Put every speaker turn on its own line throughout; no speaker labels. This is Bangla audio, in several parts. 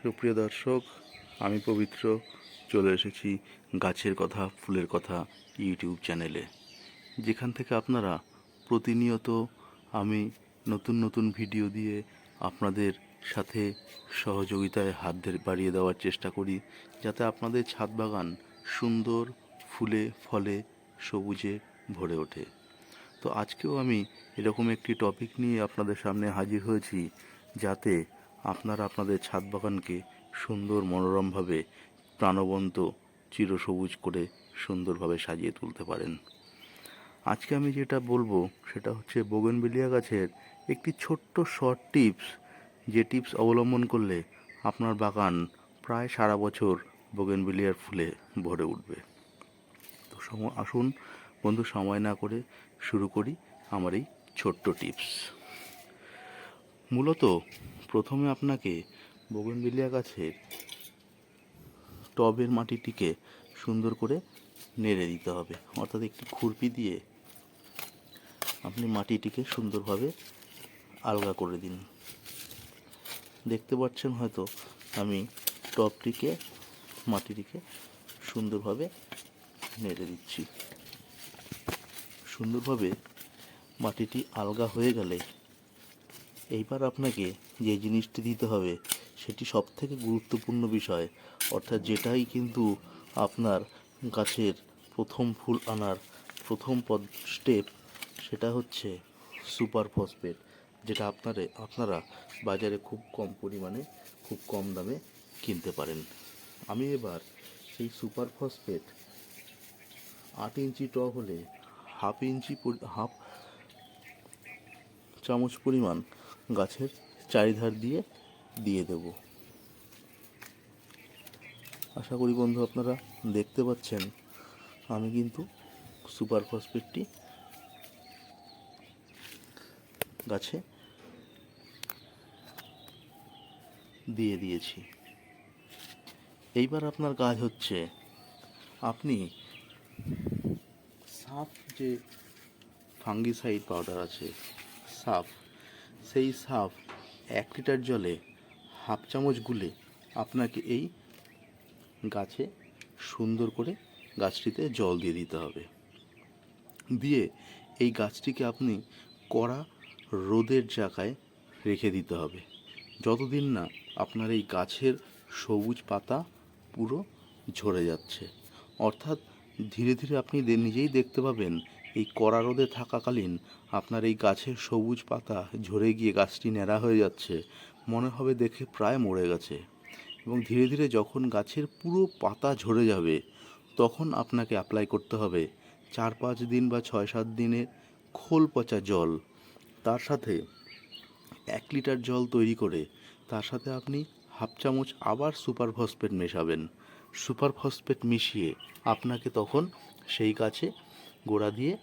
সুপ্রিয় দর্শক, আমি পবিত্র চলে এসেছি গাছের কথা ফুলের কথা ইউটিউব চ্যানেলে, যেখান থেকে আপনারা প্রতিনিয়ত আমি নতুন নতুন ভিডিও দিয়ে আপনাদের সাথে সহযোগিতায় হাত বাড়িয়ে দেওয়ার চেষ্টা করি, যাতে আপনাদের ছাদ বাগান সুন্দর ফুলে ফলে সবুজে ভরে ওঠে। তো আজকেও আমি এরকম একটি টপিক নিয়ে আপনাদের সামনে হাজির হয়েছি, যাতে আপনারা আপনাদের ছাদ বাগানকে সুন্দর মনোরমভাবে প্রাণবন্ত চিরসবুজ করে সুন্দরভাবে সাজিয়ে তুলতে পারেন। আজকে আমি যেটা বলবো সেটা হচ্ছে বোগেনভিলিয়া গাছের একটি ছোট্ট শর্ট টিপস, যে টিপস অবলম্বন করলে আপনার বাগান প্রায় সারা বছর বোগেনভিলিয়ার ফুলে ভরে উঠবে। তো আসুন বন্ধু, সময় না করে শুরু করি আমার এই ছোট্ট টিপস। মূলত প্রথমে আপনাকে বোগেনভিলিয়া গাছের টবের মাটিটিকে সুন্দর করে নেড়ে দিতে হবে, অর্থাৎ একটি খুরপি দিয়ে আপনি মাটিটিকে সুন্দরভাবে আলগা করে দিন। দেখতে পাচ্ছেন হয়তো আমি টবটিকে মাটিটিকে সুন্দরভাবে নেড়ে দিচ্ছি। সুন্দরভাবে মাটিটি আলগা হয়ে গেলে এইবার আপনাকে যে জিনিসটি দিতে হবে সেটি সবথেকে গুরুত্বপূর্ণ বিষয়, অর্থাৎ যেটাই কিন্তু আপনার গাছের প্রথম ফুল আনার প্রথম স্টেপ, সেটা হচ্ছে সুপার ফসফেট, যেটা আপনারা বাজারে খুব কম পরিমাণে খুব কম দামে কিনতে পারেন। আমি এবার সেই সুপার ফসফেট 8 ইঞ্চি টব হলে হাফ চামচ পরিমাণ গাছের চারিধার দিয়ে দেব। আশা করি বন্ধু আপনারা দেখতে পাচ্ছেন আমি কিন্তু সুপার ফসফেটটি গাছে দিয়ে দিয়েছি। এইবার আপনার কাজ হচ্ছে আপনি সাফ যে ফাঙ্গিসাইড পাউডার আছে সেই সাফ 1 লিটার জলে হাফ চামচ গুলে আপনাকে এই গাছে সুন্দর করে গাছটিতে জল দিয়ে দিতে হবে। দিয়ে এই গাছটিকে আপনি কড়া রোদের জায়গায় রেখে দিতে হবে, যতদিন না আপনার এই গাছের সবুজ পাতা পুরো ঝরে যাচ্ছে। অর্থাৎ ধীরে ধীরে আপনি নিজেই দেখতে পাবেন এই কড়া রোদে থাকাকালীন আপনার এই গাছের সবুজ পাতা ঝরে গিয়ে গাছটি ন্যাড়া হয়ে যাচ্ছে, মনে হবে দেখে প্রায় মরে গেছে। এবং ধীরে ধীরে যখন গাছের পুরো পাতা ঝরে যাবে তখন আপনাকে অ্যাপ্লাই করতে হবে 4-5 দিন বা 6-7 দিনের খোল পচা জল। তার সাথে 1 লিটার জল তৈরি করে তার সাথে আপনি হাফ চামচ আবার সুপার ফসফেট মেশাবেন। সুপার ফসফেট মিশিয়ে আপনাকে তখন সেই গাছে গোড়া দিয়ে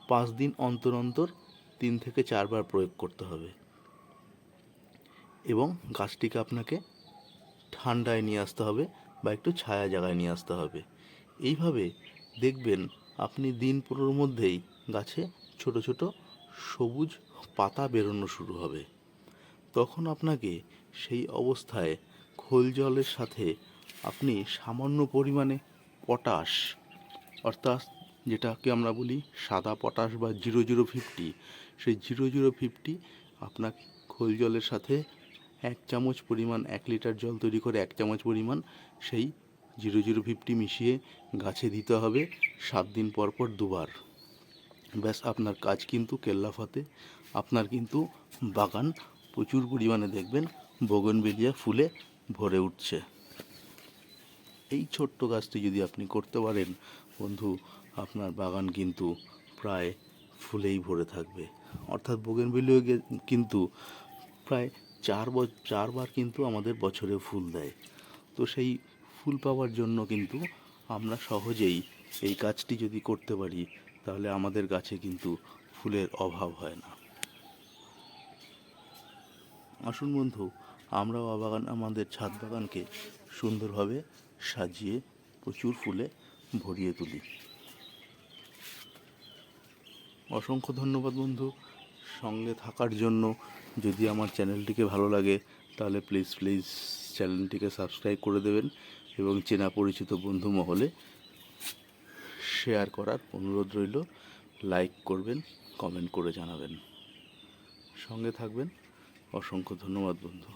5 দিন অন্তর অন্তর 3 থেকে 4 বার প্রয়োগ করতে হবে, এবং গাছটিকে আপনাকে ঠান্ডায় নিয়ে আসতে হবে বা একটু ছায়া জায়গায় নিয়ে আসতে হবে। এইভাবে দেখবেন আপনি দিন 15 মধ্যেই গাছে ছোট ছোট সবুজ পাতা বেরোনো শুরু হবে। তখন আপনাকে সেই অবস্থায় খোল জলের সাথে আপনি সামান্য পরিমাণে পটাশ, অর্থাৎ যেটাকে আমরা বলি সাদা পটাশ বা 0050, সেই 0050 আপনার খোল জলের সাথে 1 চামচ পরিমাণ, 1 লিটার জল তৈরি করে 1 চামচ পরিমাণ সেই 0050 মিশিয়ে গাছে দিতে হবে 7 দিন পর পর 2 বার। ব্যাস, আপনার কাজ কিন্তু কেল্লাফাতে। আপনার কিন্তু বাগান প্রচুর পরিমাণে দেখবেন বোগেনভিলিয়া ফুলে ভরে উঠছে। এই ছোট্ট কাজটি যদি আপনি করতে পারেন বন্ধু, আপনার বাগান কিন্তু প্রায় ফুলেই ভরে থাকবে। অর্থাৎ বোগেনভিলিয়া কিন্তু প্রায় 4 বার কিন্তু আমাদের বছরে ফুল দেয়। তো সেই ফুল পাওয়ার জন্য কিন্তু আমরা সহজেই এই কাজটি যদি করতে পারি তাহলে আমাদের গাছে কিন্তু ফুলের অভাব হয় না। আসুন বন্ধু, আমরাও আমাদের ছাদ বাগানকে সুন্দরভাবে সাজিয়ে প্রচুর ফুলে ভরিয়ে তুলি। অসংখ্য ধন্যবাদ বন্ধু সঙ্গে থাকার জন্য। যদি আমার চ্যানেলটিকে ভালো লাগে তাহলে প্লিজ চ্যানেলটিকে সাবস্ক্রাইব করে দেবেন এবং চেনা পরিচিত বন্ধু মহলে শেয়ার করার অনুরোধ রইল। লাইক করবেন, কমেন্ট করে জানাবেন, সঙ্গে থাকবেন। অসংখ্য ধন্যবাদ বন্ধু।